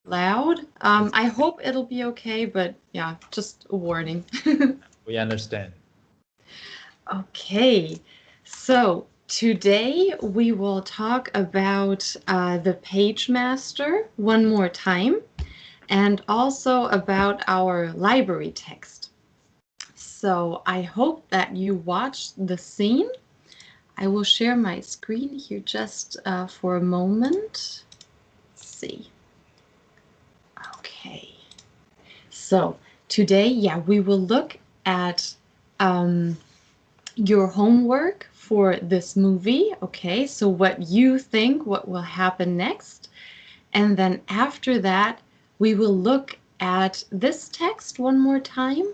loud. I hope it'll be okay, but yeah, just a warning. We understand. Okay, so today we will talk about the Page Master one more time and also about our library text. So I hope that you watched the scene. I will share my screen here just for a moment. Let's see. Okay. So today, yeah, we will look at your homework for this movie. Okay, so what you think, what will happen next. And then after that, we will look at this text one more time,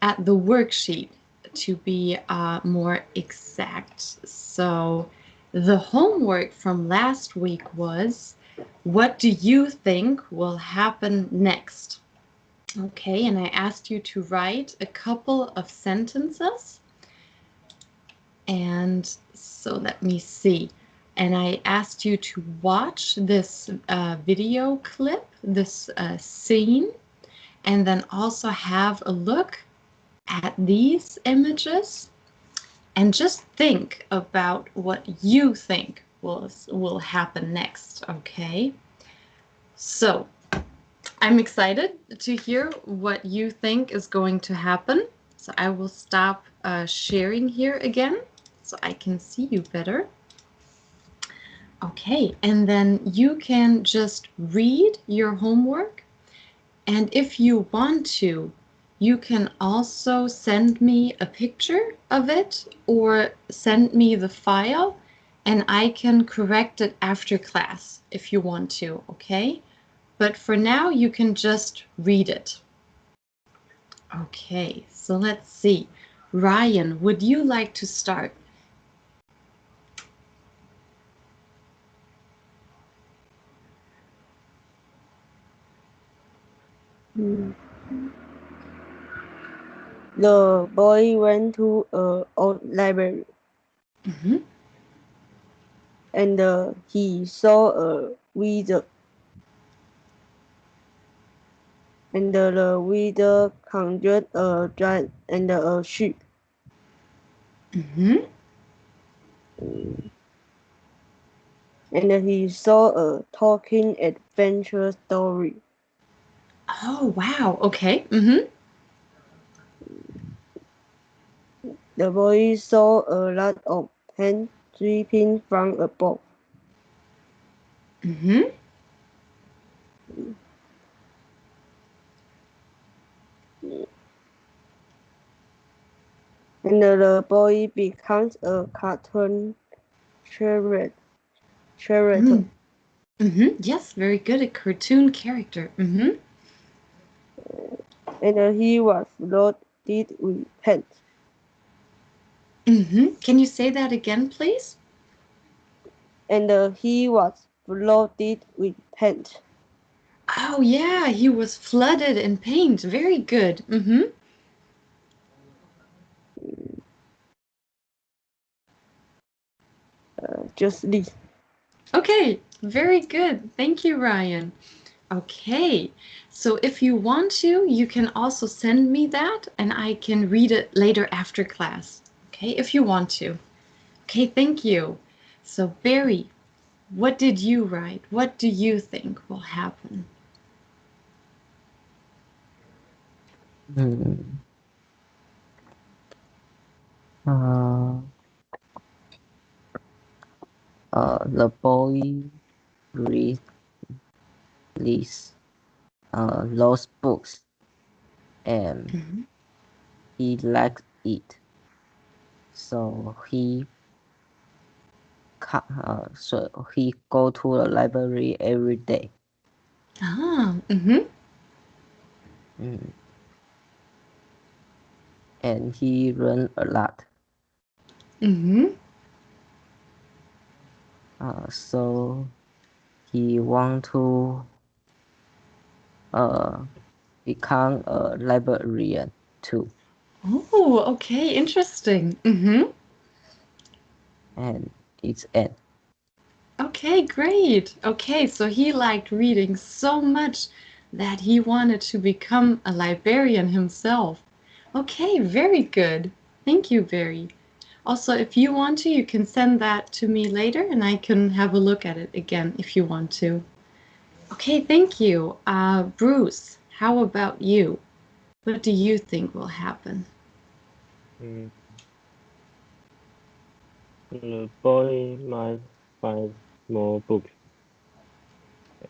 at the worksheet to be more exact. So the homework from last week was, what do you think will happen next? Okay, and I asked you to write a couple of sentences. And so let me see. And I asked you to watch this video clip, this scene, and then also have a look at these images and just think about what you think will happen next, okay? So I'm excited to hear what you think is going to happen. So I will stop sharing here again so I can see you better. Okay, and then you can just read your homework. And if you want to, you can also send me a picture of it or send me the file and I can correct it after class if you want to, okay? But for now, you can just read it. Okay, so let's see. Ryan, would you like to start? Mm. The boy went to an old library Mm-hmm. and he saw a wizard. And the wizard conjured a giant and a sheep. Mm-hmm. And he saw a talking adventure story. Oh, wow. Okay. Mm-hmm. The boy saw a lot of hands sweeping from above. Mm-hmm. And the boy becomes a cartoon character. Mm. Mm-hmm. Yes, very good. A cartoon character. Mm-hmm. And he was loaded with paint. Mm-hmm. Can you say that again, please? And he was flooded with paint. Oh, yeah, he was flooded in paint. Very good. Mm-hmm. Just this. Okay, very good. Thank you, Ryan. Okay, so if you want to, you can also send me that and I can read it later after class. Okay, if you want to. Okay, thank you. So, Barry, what did you write? What do you think will happen? Hmm. Uh, the boy read these lost books and Mhm. he liked it. So he go to the library every day. Ah, mm-hmm. Mm. And he learned a lot. Mm-hmm. So he want to uh become a librarian too. Oh, okay, interesting. Mm-hmm. And it's end. Okay, great. Okay, so he liked reading so much that he wanted to become a librarian himself. Okay, very good. Thank you, Barry. Also, if you want to, you can send that to me later and I can have a look at it again if you want to. Okay, thank you. Bruce, how about you? What do you think will happen? Mm, the boy might find more books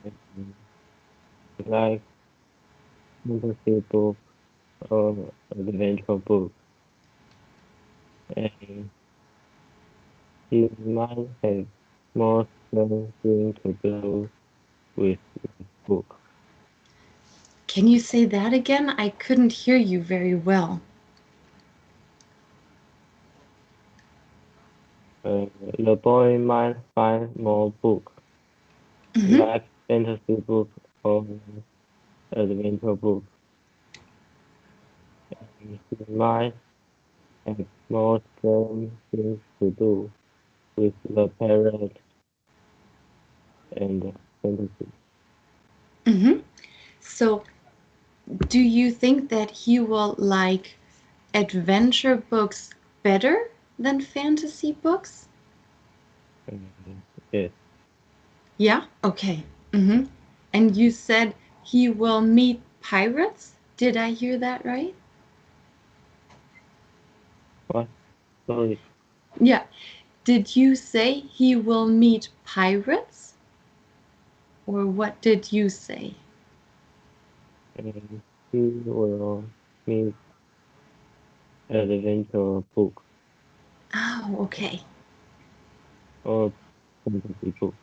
and like fantasy book or adventure book, and he might have more something to do with his book. Can you say that again? I couldn't hear you very well. The boy might find more books Mm-hmm. like fantasy book or adventure book, and he might have more things to do with the parrot and fantasy. Mm-hmm. So, do you think that he will like adventure books better than fantasy books? Yes, Yeah? Okay. Mm-hmm. And you said he will meet pirates? Did I hear that right? what? Sorry, Yeah. Did you say he will meet pirates? Or what did you say? and he will meet adventure book Oh, okay. or fantasy book.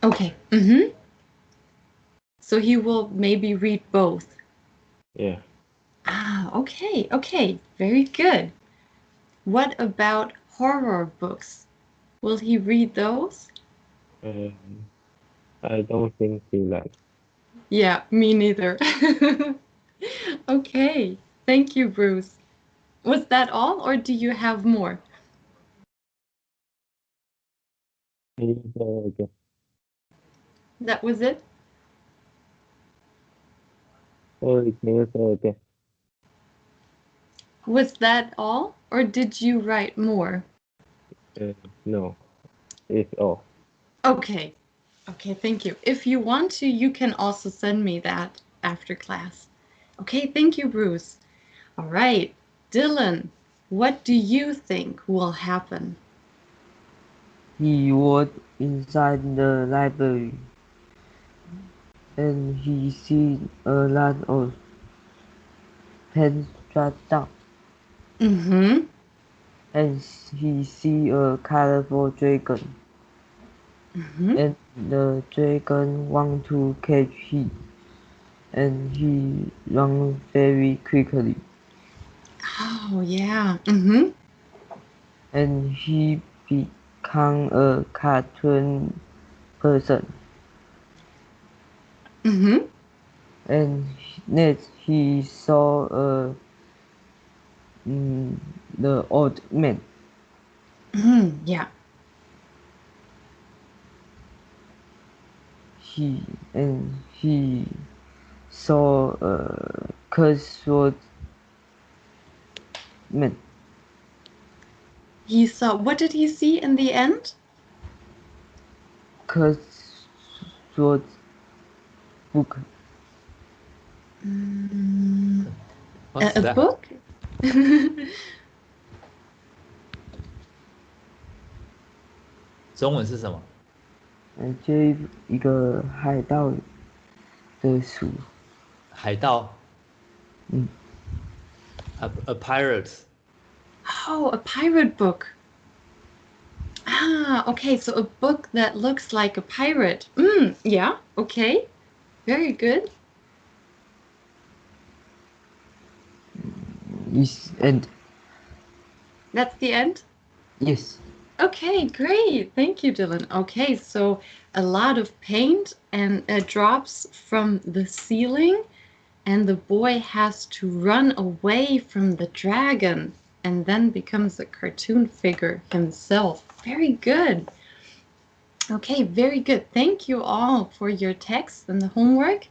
Okay. Mm-hmm. So he will maybe read both. Yeah, Ah, okay, okay. Very good. What about horror books? Will he read those? um, I don't think he likes. Yeah, me neither. Okay. Thank you, Bruce. Was that all, or do you have more? He's That was it? sorry, can you say again? Was that all, or did you write more? No, it's all. Okay. Okay, thank you. If you want to, you can also send me that after class. Okay, thank you, Bruce. All right, Dylan, what do you think will happen? He was inside the library and he seen a lot of pens strapped down Mm-hmm. and he see a colorful dragon Mm-hmm. and the dragon want to catch him and he run very quickly Oh, yeah. Mm-hmm. and he become a cartoon person Mm-hmm. and next he saw mm, the old man. Mm-hmm. Yeah. He saw a cursed man. He saw, what did he see in the end? Cursed book. Mm, What's a that? book? 中文是什么？这一个海盗的书。海盗。嗯。A pirate. Oh, a pirate book. Ah, okay, so a book that looks like a pirate. Yeah, okay. Very good. Yes, and That's the end? yes. Okay, great. Thank you, Dylan. Okay, so a lot of paint and drops from the ceiling, and the boy has to run away from the dragon and then becomes a cartoon figure himself. Very good. Okay, very good. Thank you all for your text and the homework.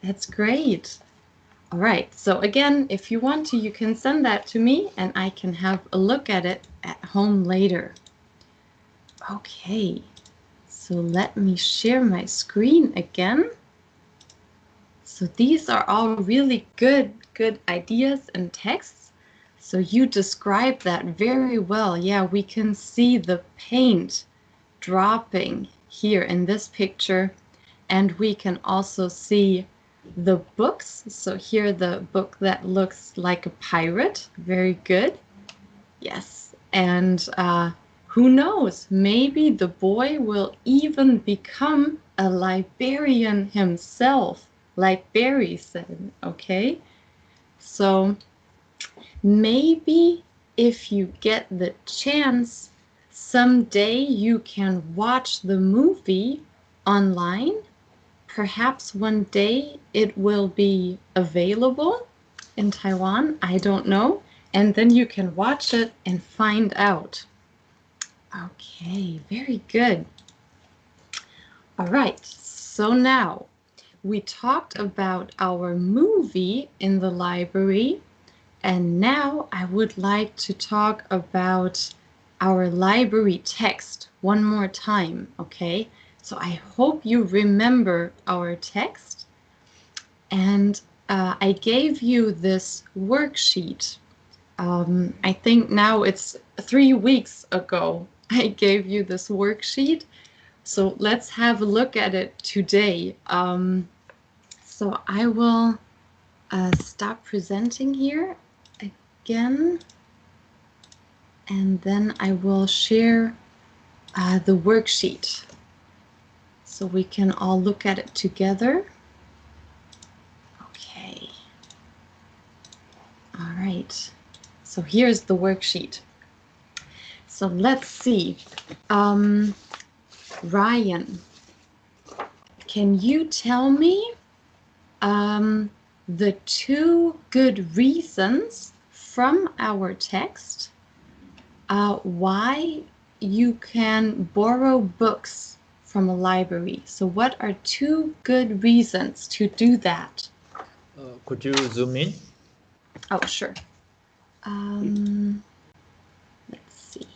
That's great. All right, so again, if you want to, you can send that to me and I can have a look at it at home later. Okay, so let me share my screen again. So these are all really good ideas and texts. So you described that very well. Yeah, we can see the paint dropping here in this picture, and we can also see the books. So here the book that looks like a pirate. Very good. Yes, and who knows, maybe the boy will even become a librarian himself, like Barry said. Okay, so maybe if you get the chance, someday you can watch the movie online. Perhaps one day it will be available in Taiwan. I don't know. And then you can watch it and find out. Okay, very good. All right, so now we talked about our movie in the library. And now I would like to talk about our library text one more time, okay? So I hope you remember our text. And I gave you this worksheet. I think now it's 3 weeks ago I gave you this worksheet. So let's have a look at it today. So I will stop presenting here again, and then I will share the worksheet so we can all look at it together. Okay. All right. So here's the worksheet. So let's see. Ryan, can you tell me the 2 good reasons from our text why you can borrow books from a library? So what are 2 good reasons to do that? Could you zoom in? Oh, sure. Let's see.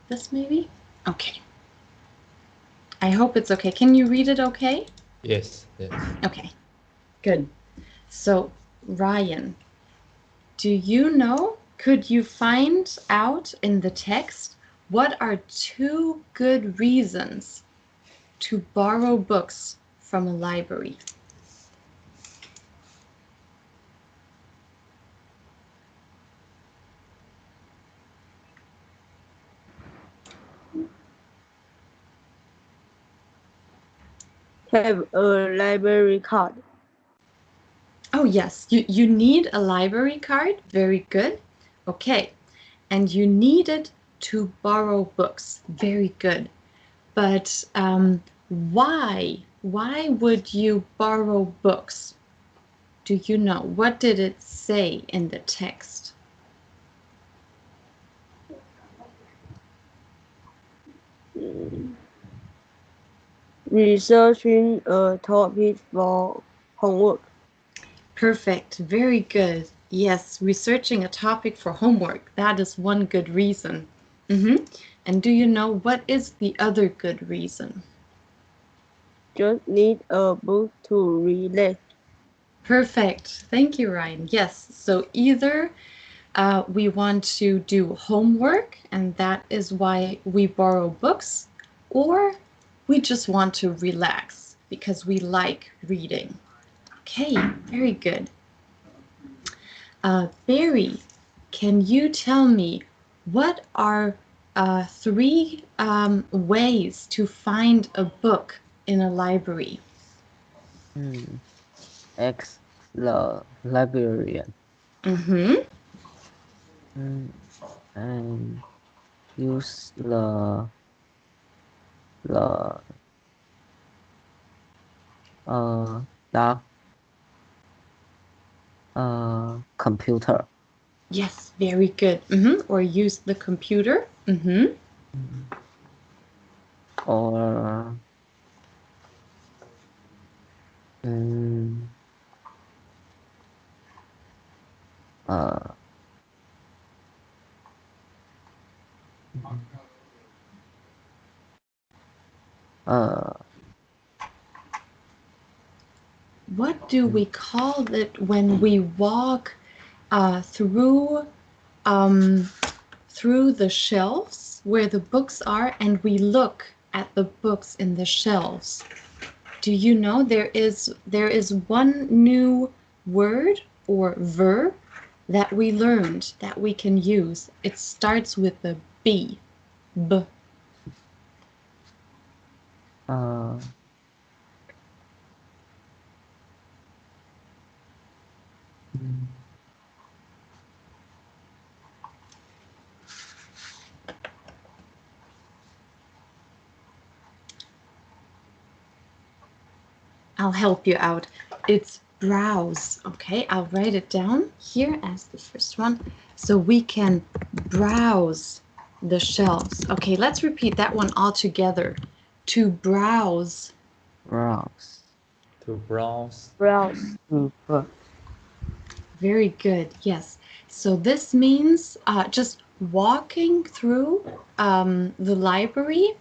This maybe? Okay. I hope it's okay. Can you read it okay? Yes. Okay, good. So, Ryan, do you know, could you find out in the text what are 2 good reasons to borrow books from a library? Have a library card. Oh, yes, you need a library card. Very good. Okay, and you need it to borrow books. Very good. But why? Why would you borrow books? Do you know? What did it say in the text? Researching a topic for homework. Perfect. Very good. Yes, researching a topic for homework. That is one good reason. And do you know what is the other good reason? Just need a book to relax. Perfect. Thank you, Ryan. Yes. So either we want to do homework, and that is why we borrow books, or we just want to relax because we like reading. Okay, very good. Barry, can you tell me what are 3 ways to find a book in a library? Ask the librarian. And use the dark computer. Yes, very good. Or use the computer. Mm-hmm. Or uh, uh, What do we call it when we walk through the shelves where the books are and we look at the books in the shelves? Do you know there is one new word or verb that we learned that we can use? It starts with a B. B. I'll help you out. It's browse. Okay, I'll write it down here as the first one. So we can browse the shelves. Okay, let's repeat that one all together. To browse. browse. To browse. Browse. Very good. Yes. So this means just walking through the library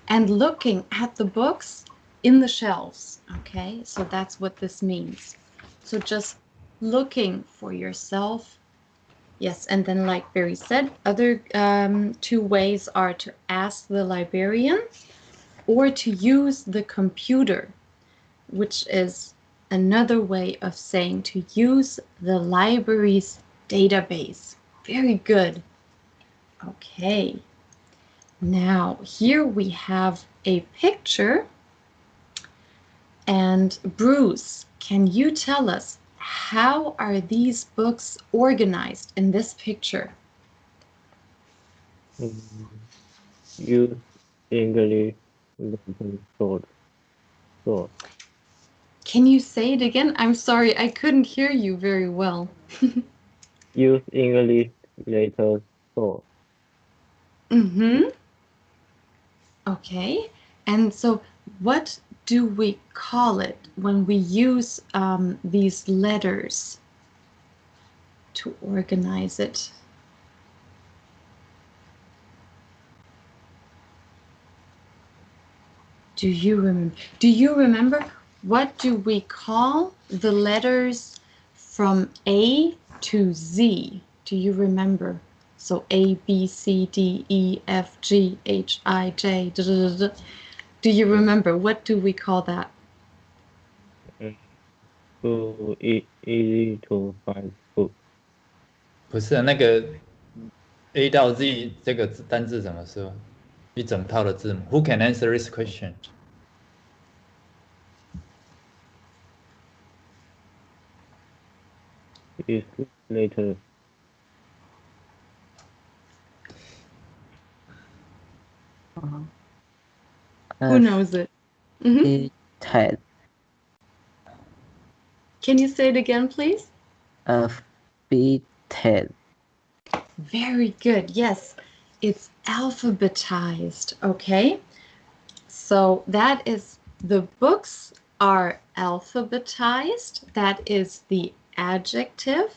and looking at the books in the shelves. Okay, so that's what this means. So just looking for yourself. Yes, and then like Barry said, other two ways are to ask the librarian or to use the computer, which is another way of saying to use the library's database. Very good. Okay. Now, here we have a picture. And Bruce, can you tell us how are these books organized in this picture? Use English letter sort. Can you say it again? I'm sorry, I couldn't hear you very well. Use English letter sort. Mm-hmm. Okay. And so what do we call it when we use these letters to organize it? Do you remember what do we call the letters from A to Z? Do you remember? So A, B, C, D, E, F, G, H, I, J. Da, da, da, da. Do you remember? What do we call that? Too easy to find book. 不是那个 A 到 Z 这个单字怎么说？一整套的字母。Who can answer this question? Use letter. Who knows it? Mhm. Ted. Can you say it again, please? Ted. Very good. Yes, it's alphabetized. Okay. So that is the books are alphabetized. That is the adjective.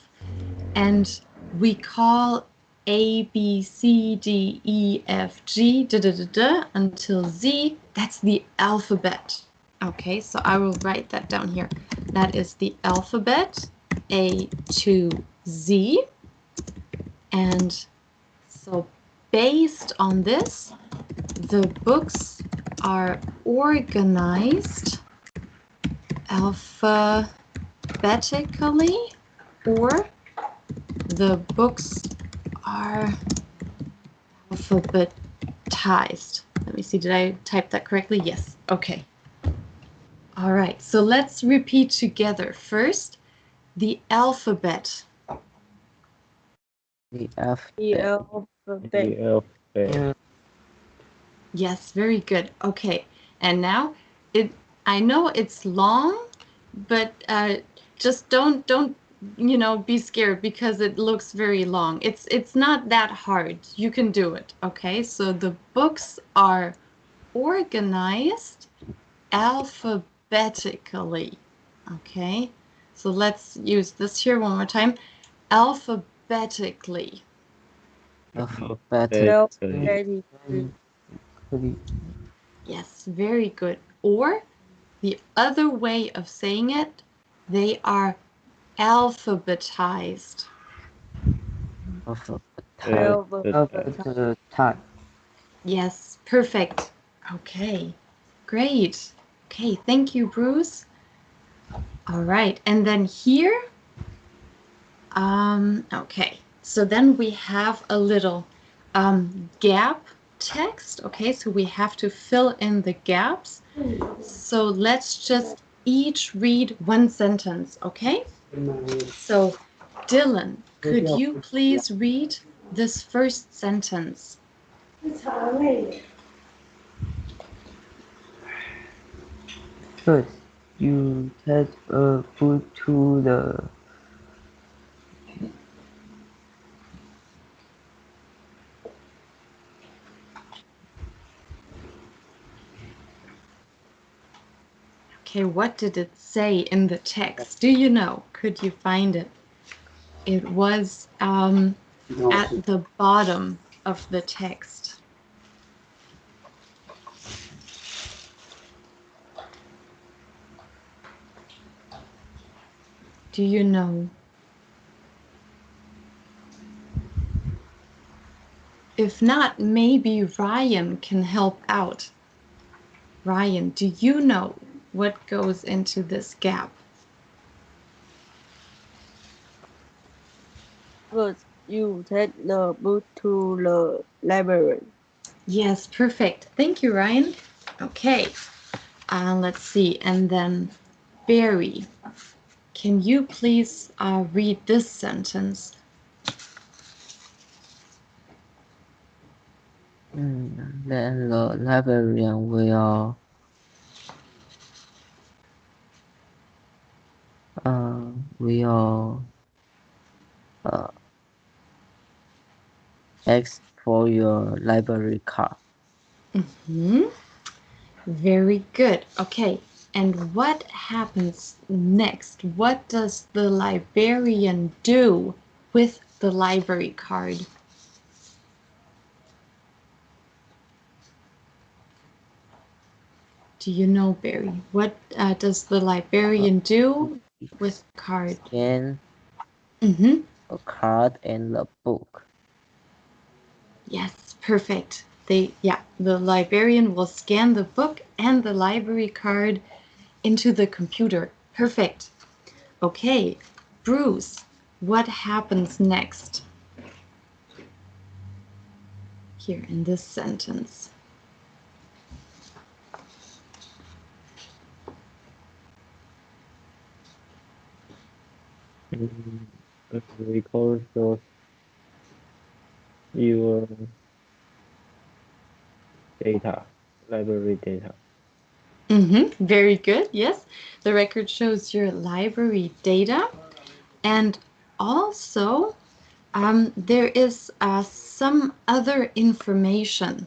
And we call A, B, C, D, E, F, G, da, da, da, da, until Z. That's the alphabet. Okay, so I will write that down here. That is the alphabet, A to Z. And so based on this, the books are organized alphabetically, or the books are alphabetized. Let me see, did I type that correctly? Yes, okay. All right, so let's repeat together. First, the alphabet. The The alphabet. alphabet. The alphabet. Yes, very good. Okay, and now I know it's long, but just don't be scared because it looks very long. It's not that hard. You can do it, okay? So the books are organized alphabetically, okay? So let's use this here one more time. Alphabetically. Alphabetic. Alphabetically. Yes, very good. Or the other way of saying it, they are alphabetized. Alphabetized. Yes, perfect. Okay, great. Okay, thank you, Bruce. All right, and then here, okay, so then we have a little gap text. Okay, so we have to fill in the gaps. So let's just each read one sentence, okay? So, Dylan, could you please read this first sentence? First, you take a book to the Okay, what did it say in the text? Do you know? Could you find it? It was at the bottom of the text. Do you know? If not, maybe Ryan can help out. Ryan, do you know what goes into this gap? First, you take the book to the library. Yes, perfect. Thank you, Ryan. Okay, let's see. And then Barry, can you please read this sentence? Then the librarian will ask for your library card. Very good. Okay, and what happens next? What does the librarian do with the library card? Do you know, Barry? What does the librarian do with the card? Scan a card and the book. Yes, perfect. The librarian will scan the book and the library card into the computer. Perfect. Okay, Bruce, what happens next? Here in this sentence. Record shows your data, library data. Very good. Yes, the record shows your library data, and also there is some other information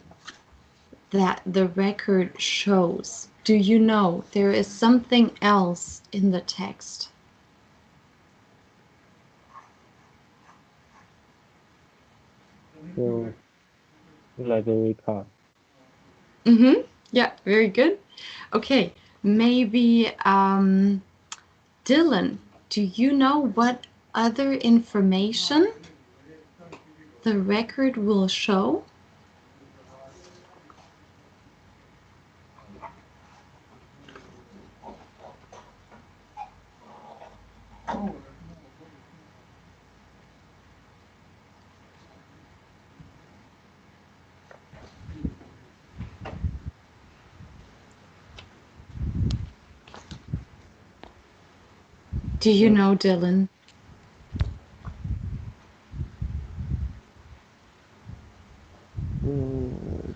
that the record shows. Do you know there is something else in the text? So, library card. Yeah, very good. Okay, maybe Dylan, do you know what other information the record will show? Do you know, Dylan?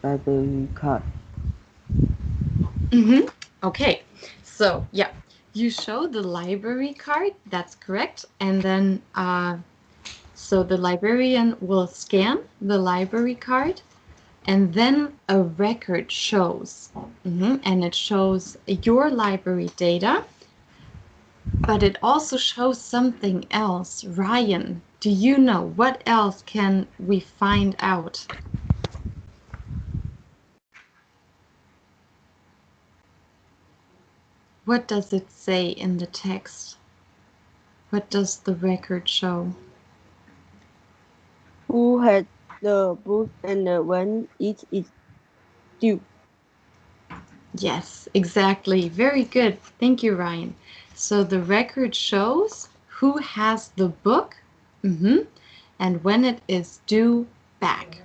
Library card. Okay, so yeah, You show the library card, that's correct. And then, so the librarian will scan the library card, and then a record shows. And it shows your library data, but it also shows something else. Ryan, do you know what else can we find out? What does it say in the text? What does the record show? Who had the book and when it is due? Yes, exactly. Very good. Thank you, Ryan. So the record shows who has the book and when it is due back.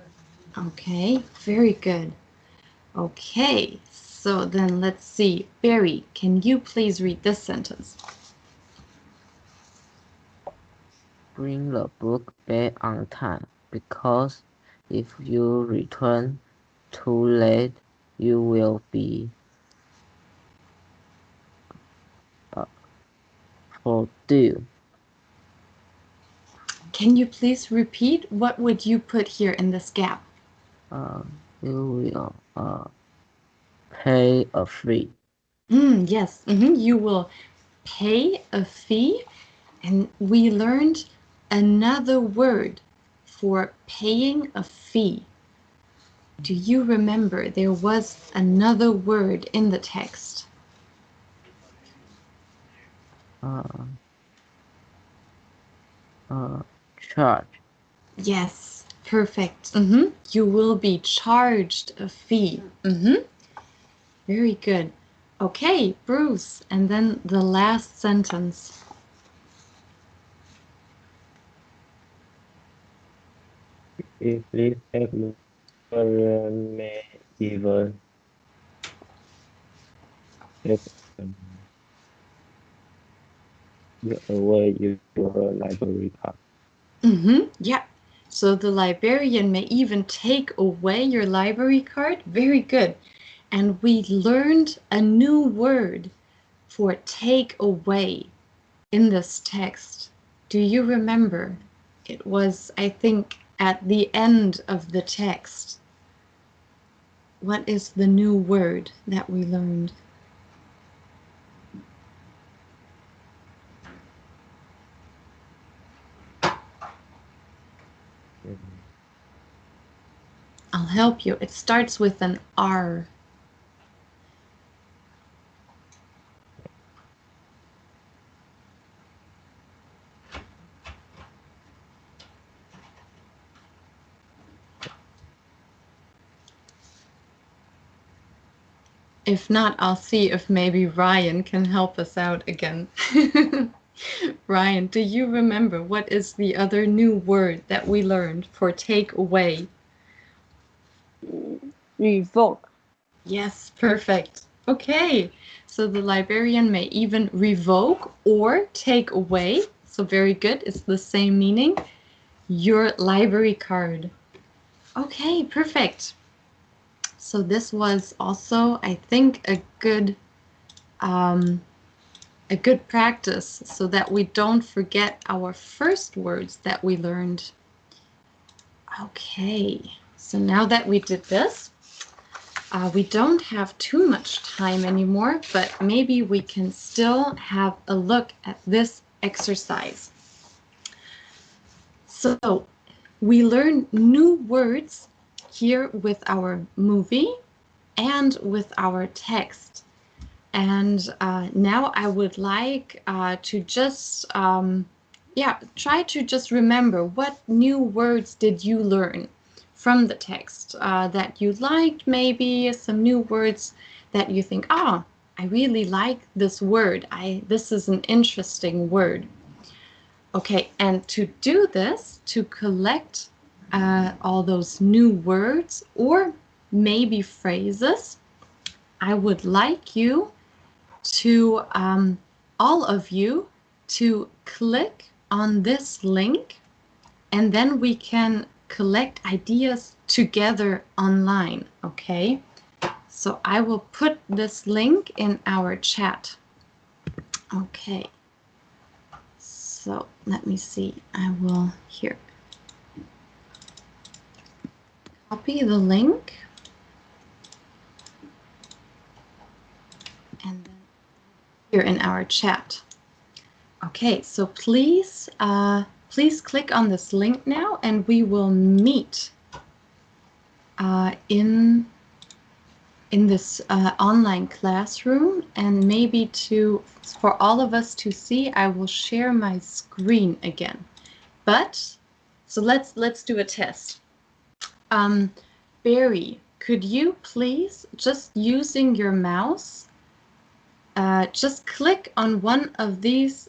Okay, very good. Okay, so then let's see. Barry, can you please read this sentence? Bring the book back on time, because if you return too late, you will be due. Can you please repeat? What would you put here in this gap? You will pay a fee. Yes, you will pay a fee. And we learned another word for paying a fee. Do you remember there was another word in the text? Charge. Yes, perfect. You will be charged a fee. Very good. Okay, Bruce, and then the last sentence. If this librarian may even take away your library card. Yeah. So the librarian may even take away your library card. Very good. And we learned a new word for take away in this text. Do you remember? It was, I think, at the end of the text. What is the new word that we learned? I'll help you. It starts with an R. If not, I'll see if maybe Ryan can help us out again. Ryan, do you remember what is the other new word that we learned for take away? Revoke. Yes, perfect. Okay, so the librarian may even revoke or take away. So very good, it's the same meaning. Your library card. Okay, perfect. So this was also, I think, a good practice so that we don't forget our first words that we learned. Okay, so now that we did this, we don't have too much time anymore, but maybe we can still have a look at this exercise. So we learn new words here with our movie and with our text. And now I would like to just, try to just remember what new words did you learn from the text that you liked, maybe some new words that you think, I really like this word. This is an interesting word. Okay, and to do this, to collect all those new words or maybe phrases, I would like you to, all of you, to click on this link, and then we can collect ideas together online, okay? So I will put this link in our chat. Okay. So let me see. I will here copy the link and then here in our chat. Okay, so please click on this link now, and we will meet in this online classroom. And maybe for all of us to see, I will share my screen again. But so let's do a test. Barry, could you please, just using your mouse, just click on one of these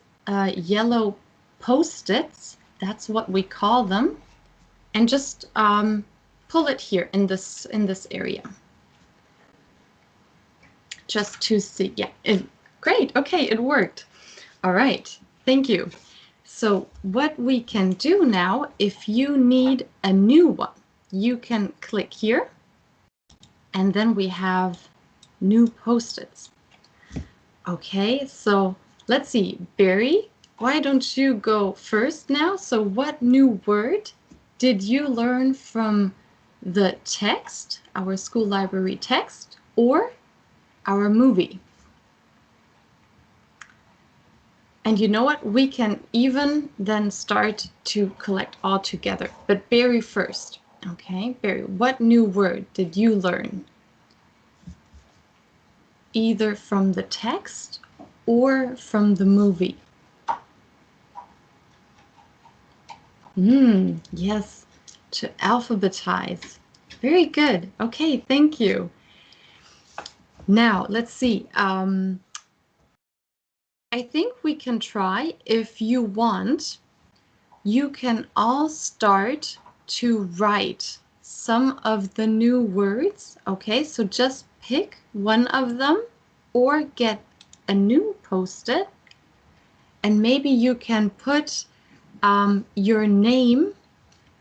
yellow post-its, that's what we call them, and just pull it here in this area, just to see. Yeah, great. Okay, it worked. All right, thank you. So what we can do now, if you need a new one, you can click here, and then we have new post-its. Okay, so let's see, Barry, why don't you go first now? So what new word did you learn from the text, our school library text, or our movie? And you know what? We can even then start to collect all together. But Barry first. Okay, Barry, what new word did you learn? Either from the text or from the movie? Yes, to alphabetize. Very good. Okay, thank you. Now, let's see. I think we can try, if you want, you can all start to write some of the new words. Okay, so just pick one of them or get a new post-it, and maybe you can put your name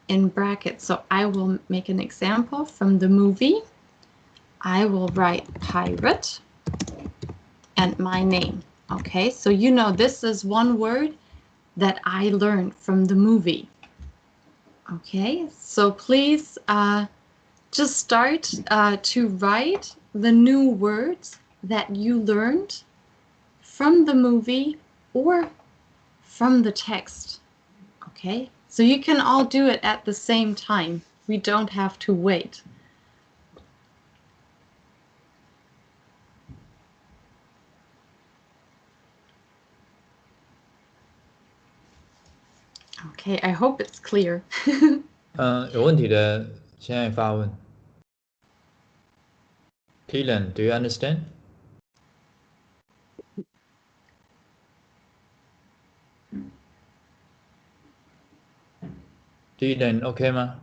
in brackets. So I will make an example from the movie. I will write pirate and my name. Okay, so you know this is one word that I learned from the movie. Okay, so please just start to write the new words that you learned from the movie or from the text. Okay, so you can all do it at the same time. We don't have to wait. Okay, I hope it's clear. 有问题的现在发问。Dylan, do you understand? Dylan, OK 吗？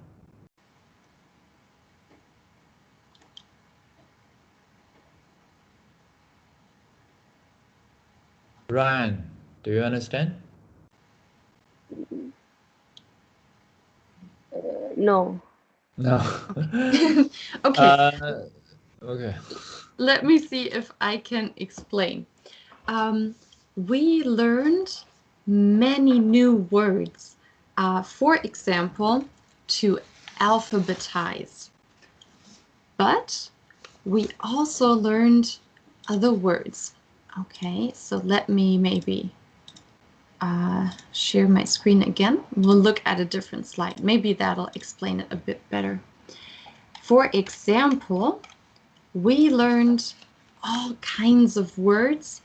Ryan, do you understand? No. No. Okay. Okay. Let me see if I can explain. We learned many new words. For example, to alphabetize. But we also learned other words. Okay, so let me maybe share my screen again. We'll look at a different slide. Maybe that'll explain it a bit better. For example, we learned all kinds of words